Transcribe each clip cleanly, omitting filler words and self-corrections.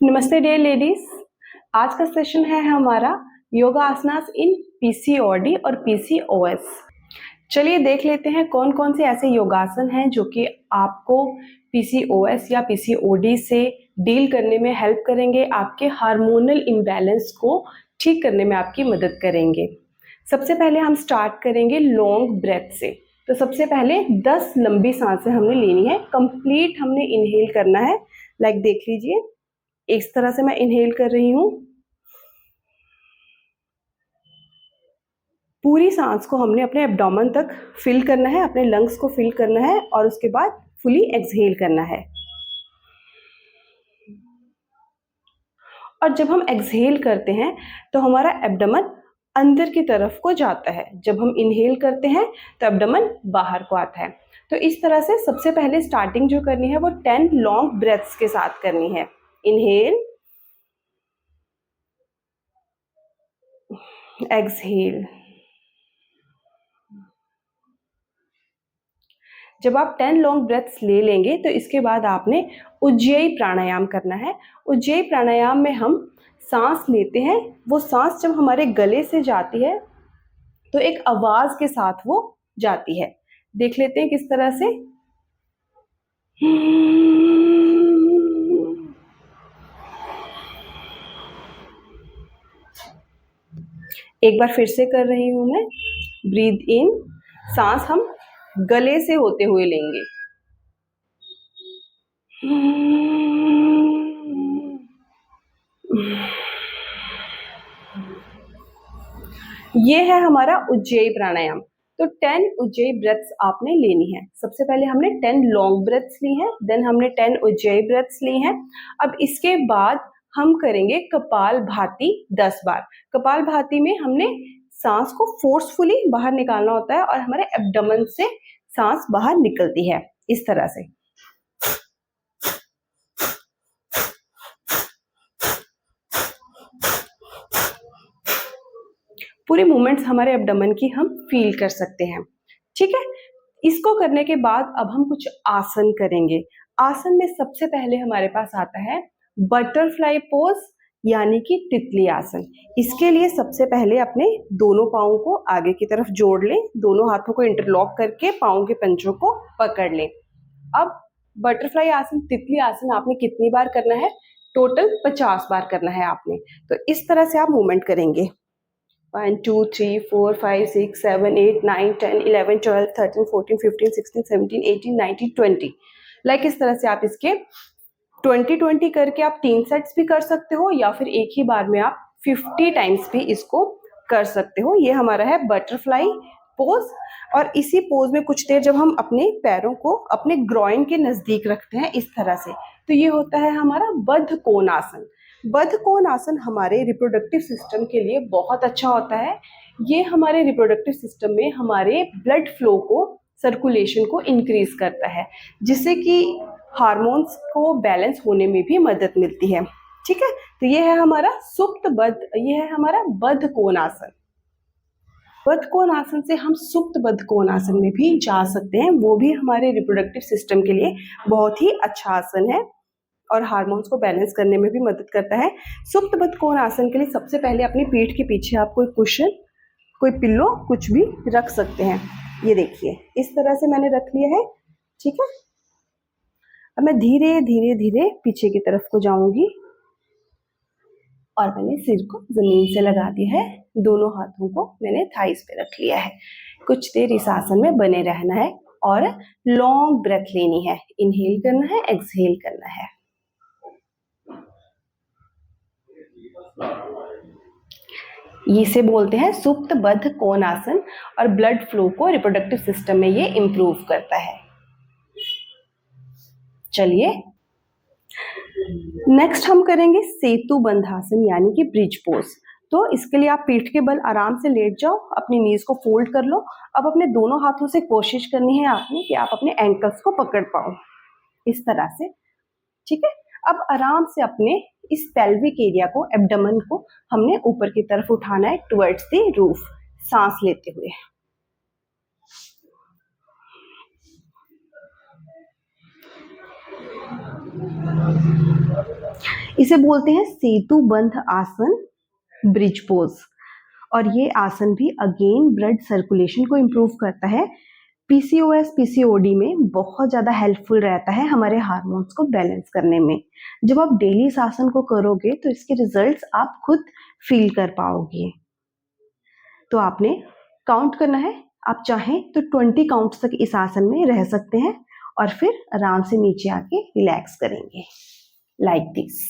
नमस्ते dear ladies. आज का सेशन है हमारा योगा आसनास इन पीसीओडी और पीसीओएस। चलिए देख लेते हैं कौन कौन से ऐसे योगासन हैं जो कि आपको पीसीओएस या पीसीओडी से डील करने में हेल्प करेंगे, आपके हार्मोनल इम्बैलेंस को ठीक करने में आपकी मदद करेंगे। सबसे पहले हम स्टार्ट करेंगे लॉन्ग ब्रेथ से। तो सबसे पहले 10 लंबी सांसें हमने लेनी है, कंप्लीट हमने इनहेल करना है। लाइक देख लीजिए, इस तरह से मैं इनहेल कर रही हूं। पूरी सांस को हमने अपने एब्डोमेन तक फिल करना है, अपने लंग्स को फिल करना है और उसके बाद फुली एक्सहेल करना है। और जब हम एक्सहेल करते हैं तो हमारा एब्डोमेन अंदर की तरफ को जाता है, जब हम इनहेल करते हैं तो एब्डोमेन बाहर को आता है। तो इस तरह से सबसे पहले स्टार्टिंग जो करनी है वो 10 लॉन्ग ब्रेथ्स के साथ करनी है। Inhale, exhale. जब आप 10 लॉन्ग ब्रेथ्स ले लेंगे तो इसके बाद आपने उज्जयी प्राणायाम करना है। उज्जयी प्राणायाम में हम सांस लेते हैं, वो सांस जब हमारे गले से जाती है तो एक आवाज के साथ वो जाती है। देख लेते हैं किस तरह से। एक बार फिर से कर रही हूं मैं। ब्रीथ इन, सांस हम गले से होते हुए लेंगे। ये है हमारा उज्जयी प्राणायाम। तो 10 उज्जयी ब्रेथ्स आपने लेनी है। सबसे पहले हमने 10 लॉन्ग ब्रेथ्स ली हैं, देन हमने 10 उज्जयी ब्रेथ्स ली हैं। अब इसके बाद हम करेंगे कपाल भाती 10 बार। कपाल भाती में हमने सांस को फोर्सफुली बाहर निकालना होता है और हमारे एब्डोमेन से सांस बाहर निकलती है इस तरह से। पूरे मूवमेंट्स हमारे एब्डोमेन की हम फील कर सकते हैं। ठीक है, इसको करने के बाद अब हम कुछ आसन करेंगे। आसन में सबसे पहले हमारे पास आता है बटरफ्लाई पोज, यानी कि तितली आसन। इसके लिए सबसे पहले अपने दोनों पाँव को आगे की तरफ जोड़ लें, दोनों हाथों को इंटरलॉक करके पाँव के पंजों को पकड़ लें। अब बटरफ्लाई आसन, तितली आसन आपने कितनी बार करना है? टोटल 50 बार करना है आपने। तो इस तरह से आप मूवमेंट करेंगे। 1 2 3 4 5 6 7 8 9 10 11 12 13 14 15 16 17 18 19 20। लाइक इस तरह से आप इसके 20 करके आप 3 सेट्स भी कर सकते हो, या फिर एक ही बार में आप 50 टाइम्स भी इसको कर सकते हो। ये हमारा है बटरफ्लाई पोज। और इसी पोज में कुछ देर जब हम अपने पैरों को अपने ग्रॉइन के नजदीक रखते हैं इस तरह से, तो ये होता है हमारा बद्ध कोण आसन। बद्ध कोण आसन हमारे रिप्रोडक्टिव सिस्टम के लिए बहुत अच्छा होता है। ये हमारे रिप्रोडक्टिव सिस्टम में हमारे ब्लड फ्लो को, सर्कुलेशन को इंक्रीज करता है, जिससे कि हार्मोन्स को बैलेंस होने में भी मदद मिलती है। ठीक है, तो ये है हमारा सुप्त बद्ध, ये है हमारा बद्ध कोण आसन। बद्ध कोण आसन से हम सुप्त बद्ध कोण आसन में भी जा सकते हैं, वो भी हमारे रिप्रोडक्टिव सिस्टम के लिए बहुत ही अच्छा आसन है और हार्मोन्स को बैलेंस करने में भी मदद करता है। सुप्त बद्ध कोण आसन के लिए सबसे पहले अपनी पीठ के पीछे आप कोई कुशन, कोई पिल्लो, कुछ भी रख सकते हैं। ये देखिए इस तरह से मैंने रख लिया है। ठीक है, अब मैं धीरे धीरे धीरे पीछे की तरफ को जाऊंगी और मैंने सिर को जमीन से लगा दिया है, दोनों हाथों को मैंने थाइस पे रख लिया है। कुछ देर इस आसन में बने रहना है और लॉन्ग ब्रेथ लेनी है। इनहेल करना है, एक्सहेल करना है। इसे बोलते हैं सुप्त बद्ध कोण आसन और ब्लड फ्लो को रिप्रोडक्टिव सिस्टम में ये इंप्रूव करता है। चलिए नेक्स्ट हम करेंगे सेतु बंधासन, यानी कि ब्रिज पोज। तो इसके लिए आप पीठ के बल आराम से लेट जाओ, अपनी नीज को फोल्ड कर लो। अब अपने दोनों हाथों से कोशिश करनी है आपने कि आप अपने एंकल्स को पकड़ पाओ इस तरह से। ठीक है, अब आराम से अपने इस पेल्विक एरिया को, एब्डोमेन को हमने ऊपर की तरफ उठाना है टुवर्ड्स द रूफ, सांस लेते हुए। इसे बोलते हैं सेतु बंध आसन, ब्रिज पोज। और ये आसन भी अगेन ब्लड सर्कुलेशन को इम्प्रूव करता है। पीसीओएस पीसीओडी में बहुत ज़्यादा हेल्पफुल रहता है हमारे हार्मोन्स को बैलेंस करने में। जब आप डेली इस आसन को करोगे तो इसके रिजल्ट्स आप खुद फील कर पाओगे। तो आपने काउंट करना है, आप चाहें तो 20 काउंट्स तक इस आसन में रह सकते हैं और फिर आराम से नीचे आके रिलैक्स करेंगे लाइक दिस।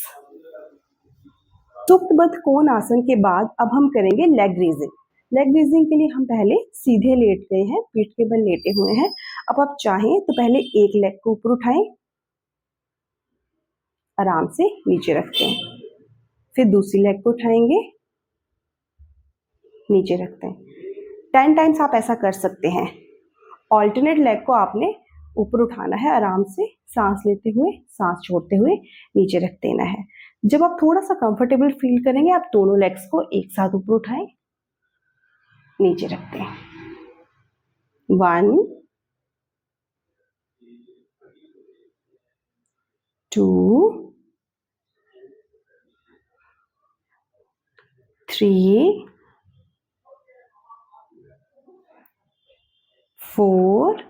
सुप्तबद्ध कोण आसन के बाद अब हम करेंगे लेग रेजिंग। लेग रेजिंग के लिए हम पहले सीधे लेट गए हैं, पीठ के बल लेटे हुए हैं। अब आप चाहें तो पहले एक लेग को ऊपर उठाएं, आराम से नीचे रखते हैं, फिर दूसरी लेग को उठाएंगे, नीचे रखते हैं। 10 टाइम्स आप ऐसा कर सकते हैं। ऑल्टरनेट लेग को आपने ऊपर उठाना है, आराम से सांस लेते हुए सांस छोड़ते हुए नीचे रख देना है। जब आप थोड़ा सा कंफर्टेबल फील करेंगे आप दोनों लेग्स को एक साथ ऊपर उठाएं, नीचे रखते हैं। 1 2 3 4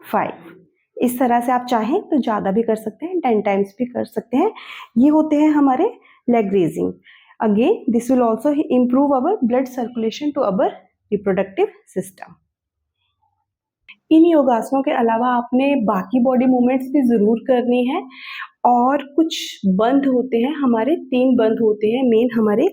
5। इस तरह से आप चाहें तो ज़्यादा भी कर सकते हैं, 10 टाइम्स भी कर सकते हैं। ये होते हैं हमारे leg raising. Again this will also improve our blood circulation to our reproductive system. इन योगासनों के अलावा आपने बाकी बॉडी मूवमेंट्स भी ज़रूर करनी है। और कुछ बंध होते हैं हमारे, 3 बंध होते हैं मेन हमारे,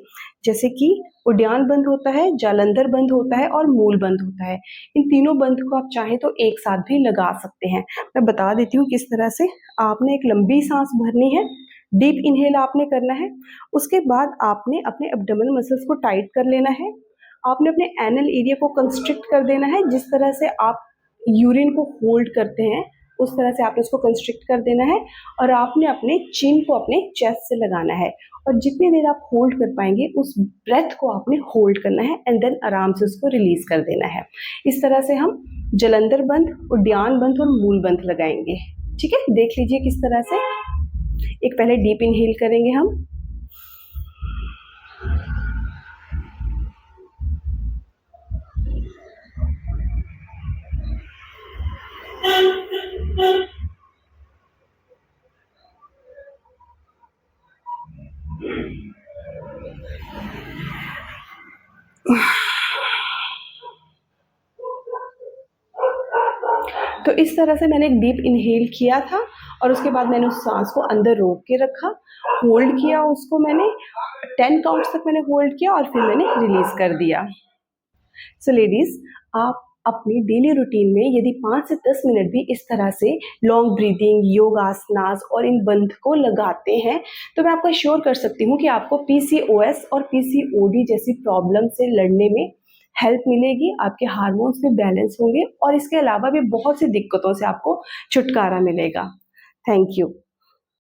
जैसे कि उद्यान बंध होता है, जालंधर बंध होता है और मूल बंध होता है। इन तीनों बंध को आप चाहें तो एक साथ भी लगा सकते हैं। मैं बता देती हूँ किस तरह से। आपने एक लंबी सांस भरनी है, डीप इनहेल आपने करना है। उसके बाद आपने अपने एब्डोमिनल मसल्स को टाइट कर लेना है। आपने अपने एनल एरिया को कंस्ट्रिक्ट कर देना है। जिस तरह से आप यूरिन को होल्ड करते हैं उस तरह से आपने उसको कंस्ट्रिक्ट कर देना है। और आपने अपने चिन को अपने चेस्ट से लगाना है और जितनी देर आप होल्ड कर पाएंगे उस ब्रेथ को आपने होल्ड करना है एंड देन आराम से उसको रिलीज कर देना है। इस तरह से हम जलंधर बंध, उद्यान बंध और मूल बंध लगाएंगे। ठीक है, देख लीजिए किस तरह से। एक पहले डीप इनहेल करेंगे हम, तो इस तरह से मैंने एक डीप इनहेल किया था और उसके बाद मैंने उस सांस को अंदर रोक के रखा, होल्ड किया उसको मैंने 10 काउंट्स तक मैंने होल्ड किया और फिर मैंने रिलीज कर दिया। सो लेडीज, आप अपनी डेली रूटीन में यदि 5 से 10 मिनट भी इस तरह से लॉन्ग ब्रीदिंग, योग आसनास और इन बंध को लगाते हैं तो मैं आपको एश्योर कर सकती हूँ कि आपको पीसीओएस और पीसीओडी जैसी प्रॉब्लम से लड़ने में हेल्प मिलेगी, आपके हार्मोन्स भी बैलेंस होंगे और इसके अलावा भी बहुत सी दिक्कतों से आपको छुटकारा मिलेगा। Thank you.